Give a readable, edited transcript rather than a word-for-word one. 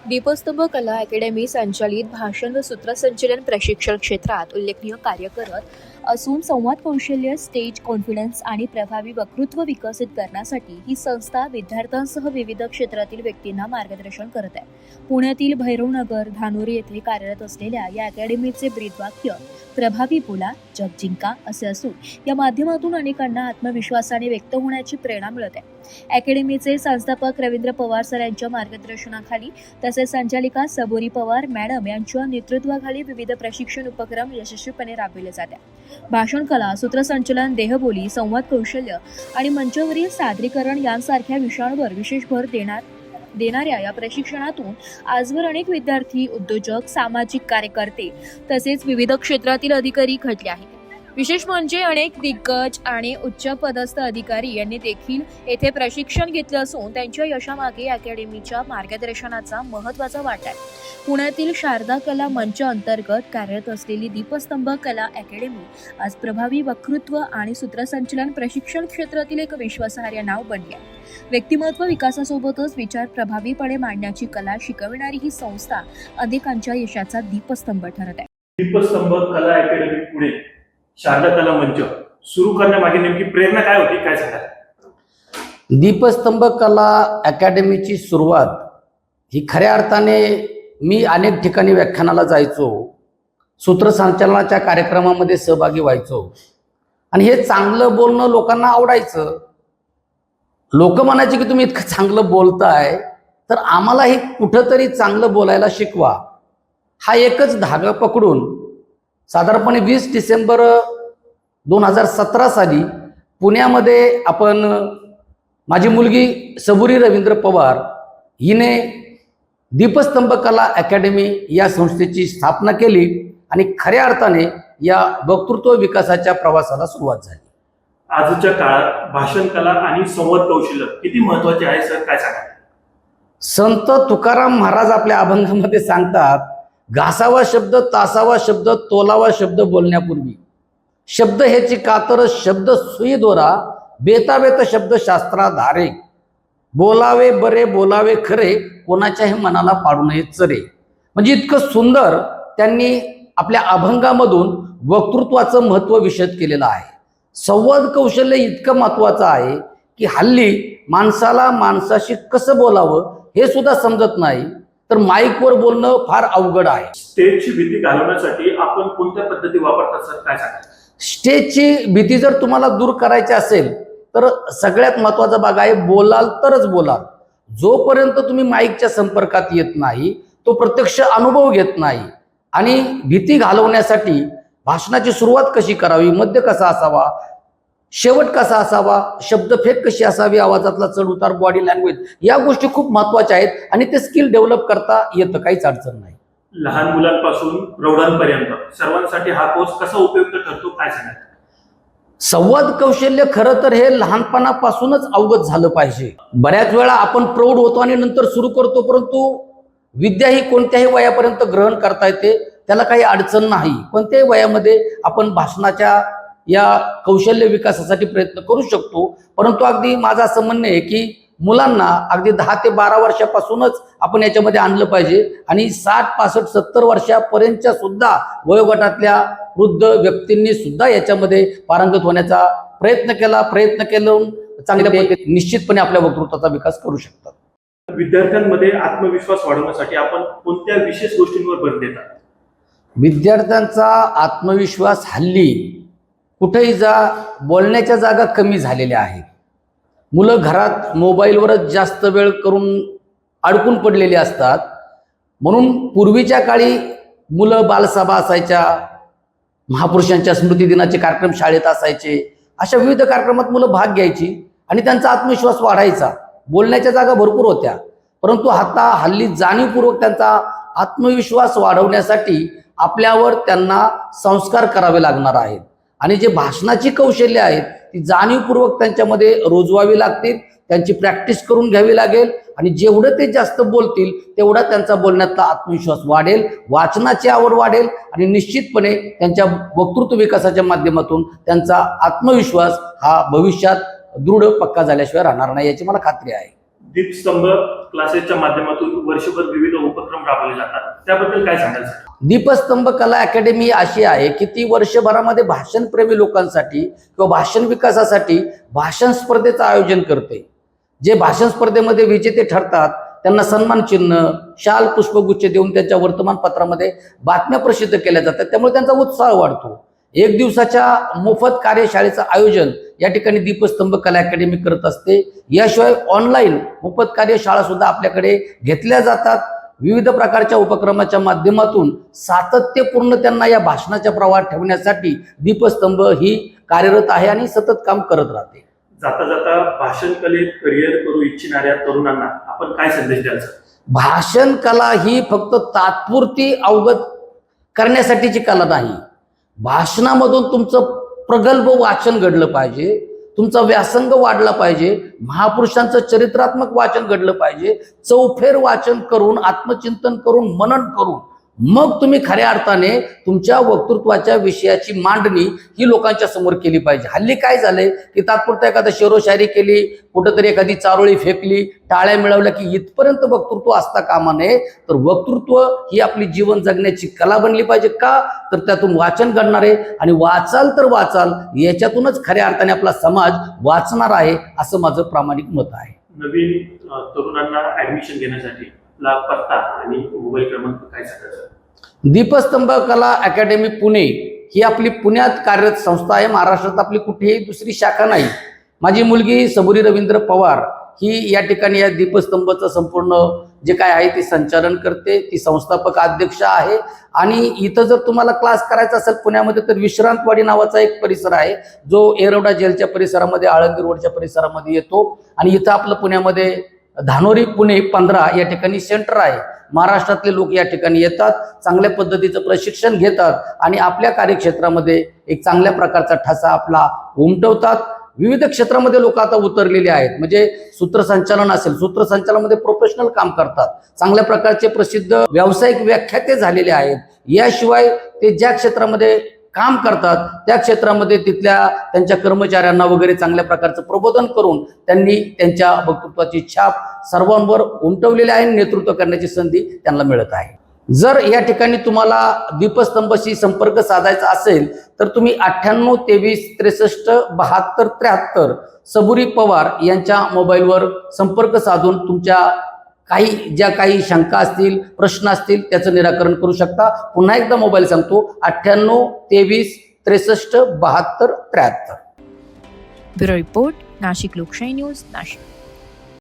दीपस्तंभ कला अकॅडमी संचालित भाषण व सूत्रसंचलन प्रशिक्षण क्षेत्रात उल्लेखनीय कार्य करत असून संवाद कौशल्य, स्टेज कॉन्फिडन्स आणि प्रभावी वक्तृत्व विकसित करण्यासाठी ही संस्था विद्यार्थ्यांसह विविध क्षेत्रातील व्यक्तींना मार्गदर्शन करत आहे. पुण्यातील भैरवनगर, धानोरी येथे कार्यरत असलेल्या या अकॅडमीचे ब्रीदवाक्य प्रभावी बोला, जग जिंका असे असून या माध्यमातून अनेकांना आत्मविश्वासाने व्यक्त होण्याची प्रेरणा मिळत आहे. अकॅडमीचे संस्थापक रवींद्र पवार सर यांच्या मार्गदर्शनाखाली तसेच संचालिका सबोरी पवार मॅडम यांच्या नेतृत्वाखाली विविध प्रशिक्षण उपक्रम यशस्वीपणे राबविले जातात. भाषण कला, सूत्रसंचलन, देहबोली, संवाद कौशल्य आणि मंचावरील सादरीकरण यांसारख्या विषयांवर विशेष भर देणाऱ्या या प्रशिक्षणातून आजवर अनेक विद्यार्थी, उद्योजक, सामाजिक कार्यकर्ते तसेच विविध क्षेत्रातील अधिकारी घडले आहेत. विशेष म्हणजे अनेक दिग्गज आणि उच्च पदस्थ अधिकारी यांनी देखील येथे प्रशिक्षण घेतले असून त्यांच्या यशामागे अकॅडमीच्या मार्गदर्शनाचा महत्त्वाचा वाटा आहे. पुण्यातील शारदा कला मंच अंतर्गत कार्यरत असलेली दीपस्तंभ कला अकॅडमी आज प्रभावी वक्तृत्व आणि सूत्रसंचलन प्रशिक्षण क्षेत्रातील एक विश्वासार्ह नाव बनली आहे. व्यक्तिमत्व विकासासोबतच विचार प्रभावीपणे मांडण्याची कला शिकविणारी ही संस्था अनेकांच्या यशाचा दीपस्तंभ ठरत आहे. दीपस्तंभ कला अकॅडमी पुणे शारदा कला मंच सुरू करण्यामागे नेमकी प्रेरणा काय होती, काय सांगाल? दीपस्तंभ कला अकॅडमीची सुरुवात ही खऱ्या अर्थाने मी अनेक ठिकाणी व्याख्यानाला जायचो, सूत्रसंचलनाच्या कार्यक्रमामध्ये सहभागी व्हायचो आणि हे चांगलं बोलणं लोकांना आवडायचं. लोक म्हणायचे की तुम्ही इतकं चांगलं बोलताय तर आम्हालाही कुठंतरी चांगलं बोलायला शिकवा. हा एकच धागा पकडून साधारणपणे 20 डिसेंबर 2017 साली पुण्यामध्ये आपण माझी मुलगी सबोरी रवींद्र पवार हिने दीपस्तंभ कला अकॅडमी या संस्थेची स्थापना केली आणि खऱ्या अर्थाने या वक्तृत्व विकासाच्या प्रवासाला सुरुवात झाली. आजच्या काळात भाषण कला आणि संवाद कौशल्य किती महत्वाचे आहे सर, काय सांगाल? संत तुकाराम महाराज आपल्या अभंगामध्ये सांगतात, घासावा शब्द, तासावा शब्द, तोलावा शब्द बोलण्यापूर्वी. शब्द हेची कातर, शब्द सुई दोरा, बेतावेत शब्द शास्त्राधारे. बोलावे बरे, बोलावे खरे, कोणाच्याही मनाला पाडू नये चरे. म्हणजे इतकं सुंदर त्यांनी आपल्या अभंगामधून वक्तृत्वाचं महत्त्व विशद केलेलं आहे. संवाद कौशल्य इतकं महत्त्वाचं आहे की हल्ली माणसाला माणसाशी कसं बोलावं हे सुद्धा समजत नाही, तर माईकवर बोलणं फार अवघड आहे. स्टेजची भीती घालवण्यासाठी आपण कोणत्या पद्धती वापरतात सर, काय सांगाल? स्टेजची भीती जर तुम्हाला दूर करायची असेल तर सगळ्यात महत्त्वाचा भाग आहे बोलाल तरच बोलाल. जोपर्यंत तुम्ही माईकच्या संपर्कात येत नाही तो प्रत्यक्ष अनुभव घेत नाही. आणि भीती घालवण्यासाठी भाषणाची सुरुवात कशी करावी, मध्य कसा असावा, शेवट कसा असावा, शब्दफेक कशी असावी, आवाजातला चढ उतार, बॉडी लँग्वेज, या गोष्टी खूप महत्त्वाच्या आहेत आणि ते स्किल डेव्हलप करता येतं, काहीच अडचण नाही. लहान मुलांपासून प्रौढांपर्यंत सर्वांसाठी हा कोर्स कसा उपयुक्त ठरतो, काय सांगाल? संवाद कौशल्य खरं तर हे लहानपणापासूनच अवगत झालं पाहिजे. बऱ्याच वेळा आपण प्रौढ होतो आणि नंतर सुरू करतो, परंतु विद्या ही कोणत्याही वयापर्यंत ग्रहण करता येते, त्याला काही अडचण नाही. कोणत्याही वयामध्ये आपण भाषणाच्या या कौशल्य विकासासाठी प्रयत्न करू शकतो. परंतु अगदी माझं असं म्हणणं आहे की मुलांना अगदी 10 ते 12 वर्षापासूनच आपण याच्यामध्ये आणलं पाहिजे आणि 60, 65, 70 वर्षापर्यंतच्या सुद्धा वयोगटातल्या वृद्ध व्यक्तींनी सुद्धा याच्यामध्ये पारंगत होण्याचा प्रयत्न केला चांगल्या पद्धतीने निश्चितपणे आपल्या वक्तृत्वाचा विकास करू शकतात. विद्यार्थ्यांमध्ये आत्मविश्वास वाढवण्यासाठी आपण कोणत्या विशेष गोष्टींवर भर देतात? विद्यार्थ्यांचा आत्मविश्वास हल्ली कुठेही जा, बोलण्याच्या जागा कमी झालेल्या आहेत. मुलं घरात मोबाईलवरच जास्त वेळ करून अडकून पडलेली असतात. म्हणून पूर्वीच्या काळी मुलं बालसभा असायच्या, महापुरुषांच्या स्मृती दिनाचे कार्यक्रम शाळेत असायचे, अशा विविध कार्यक्रमात मुलं भाग घ्यायची आणि त्यांचा आत्मविश्वास वाढायचा. बोलण्याच्या जागा भरपूर होत्या. परंतु आता हल्ली जाणीवपूर्वक त्यांचा आत्मविश्वास वाढवण्यासाठी आपल्यावर त्यांना संस्कार करावे लागणार आहेत आणि जे भाषणाची कौशल्य आहेत ती जाणीवपूर्वक त्यांच्यामध्ये रुजवावी लागतील, त्यांची प्रॅक्टिस करून घ्यावी लागेल आणि जेवढं ते जास्त बोलतील तेवढा त्यांचा बोलण्यातला आत्मविश्वास वाढेल, वाचनाची आवड वाढेल आणि निश्चितपणे त्यांच्या वक्तृत्व विकासाच्या माध्यमातून त्यांचा आत्मविश्वास हा भविष्यात दृढ पक्का झाल्याशिवाय राहणार नाही, याची मला खात्री आहे. दीपस्तंभ क्लासेसच्या माध्यमातून वर्षभर विविध उपक्रम राबवले जातात, त्याबद्दल काय सांगाल सर? दीपस्तंभ कला अकॅडमी अशी आहे की ती वर्षभरामध्ये भाषणप्रेमी लोकांसाठी किंवा भाषण विकासासाठी भाषण स्पर्धेचं आयोजन करते. जे भाषण स्पर्धेमध्ये विजेते ठरतात त्यांना सन्मान चिन्ह, शाल, पुष्पगुच्छ देऊन त्यांच्या वर्तमानपत्रामध्ये बातम्या प्रसिद्ध केल्या जातात. त्यामुळे त्यांचा उत्साह वाढतो. एक दिवसाच्या मोफत कार्यशाळेचं आयोजन या ठिकाणी दीपस्तंभ कला अकॅडमी करत असते. याशिवाय ऑनलाईन मोफत कार्यशाळा सुद्धा आपल्याकडे घेतल्या जातात. विविध प्रकारच्या उपक्रमाच्या माध्यमातून सातत्यपूर्ण त्यांना या भाषणाच्या प्रवाहात ठेवण्यासाठी दीपस्तंभ ही कार्यरत आहे आणि सतत काम करत राहते. जाता जाता भाषण कलेत करिअर करू इच्छिणाऱ्या तरुणांना आपण काय संदेश द्याल सर? भाषण कला ही फक्त तात्पुरती अवगत करण्यासाठीची कला नाही. भाषणामधून तुमचं प्रगल्भ वाचन घडलं पाहिजे, तुमचा व्यासंग वाढला पाहिजे, महापुरुषांचं चरित्रात्मक वाचन घडलं पाहिजे, चौफेर वाचन करून, आत्मचिंतन करून, मनन करून मग तुम्ही खऱ्या अर्थाने तुमच्या वक्तृत्वाच्या विषयाची मांडणी ही लोकांच्या समोर केली पाहिजे. हल्ली काय झालंय की तात्पुरता एखादा शेरोशायरी केली, कुठंतरी एखादी चारोळी फेकली, टाळ्या मिळवल्या की इथपर्यंत वक्तृत्व असता कामा नये. तर वक्तृत्व ही आपली जीवन जगण्याची कला बनली पाहिजे. का तर त्यातून वाचन घडणार आहे आणि वाचाल तर वाचाल, याच्यातूनच खऱ्या अर्थाने आपला समाज वाचणार आहे, असं माझं प्रामाणिक मत आहे. नवीन तरुणांना ऍडमिशन घेण्यासाठी पत्ता आणि मोबाईल क्रमांक काय सांगायचं? दीपस्तंभ कला अकॅडमी पुणे ही आपली पुण्यात कार्यरत संस्था आहे. महाराष्ट्रात आपली कुठेही दुसरी शाखा नाही. माझी मुलगी सबुरी रवींद्र पवार ही या ठिकाणी या दीपस्तंभचं संपूर्ण जे काय आहे ते संचालन करते. ती संस्थापक अध्यक्ष आहे. आणि इथं जर तुम्हाला क्लास करायचा असेल पुण्यामध्ये तर विश्रांतवाडी नावाचा एक परिसर आहे जो येरवडा जेलच्या परिसरामध्ये, आळंदी रोडच्या परिसरामध्ये येतो. आणि इथं आपलं पुण्यामध्ये धानोरी पुणे 15 या ठिकाणी सेंटर आहे. महाराष्ट्रातले लोक या ठिकाणी येतात, चांगल्या पद्धतीचं प्रशिक्षण घेतात आणि आपल्या कार्यक्षेत्रामध्ये एक चांगल्या प्रकारचा ठसा आपला उमटवतात. विविध क्षेत्रामध्ये लोक आता उतरलेले आहेत. म्हणजे सूत्रसंचालन असेल, सूत्रसंचालनामध्ये प्रोफेशनल काम करतात, चांगल्या प्रकारचे प्रसिद्ध व्यावसायिक व्याख्याते झालेले आहेत. याशिवाय ते ज्या क्षेत्रामध्ये काम करतात त्या क्षेत्रामध्ये तिथल्या त्यांच्या कर्मचाऱ्यांना वगैरे चांगल्या प्रकारचं प्रबोधन करून त्यांनी त्यांच्या वक्तृत्वाची छाप सर्वांवर उमटवलेली आहे. नेतृत्व करण्याची संधी त्यांना मिळत आहे. जर या ठिकाणी तुम्हाला दीपस्तंभशी संपर्क साधायचा असेल तर तुम्ही 98 23 63 72 73 सबुरी पवार यांच्या मोबाईलवर संपर्क साधून तुमच्या ज्या काही शंका असतील, प्रश्न असतील त्याचं निराकरण करू शकता. पुन्हा एकदा मोबाईल सांगतो, 98 23 63 72 73. ब्युरो रिपोर्ट, नाशिक लोकशाही न्यूज, नाशिक.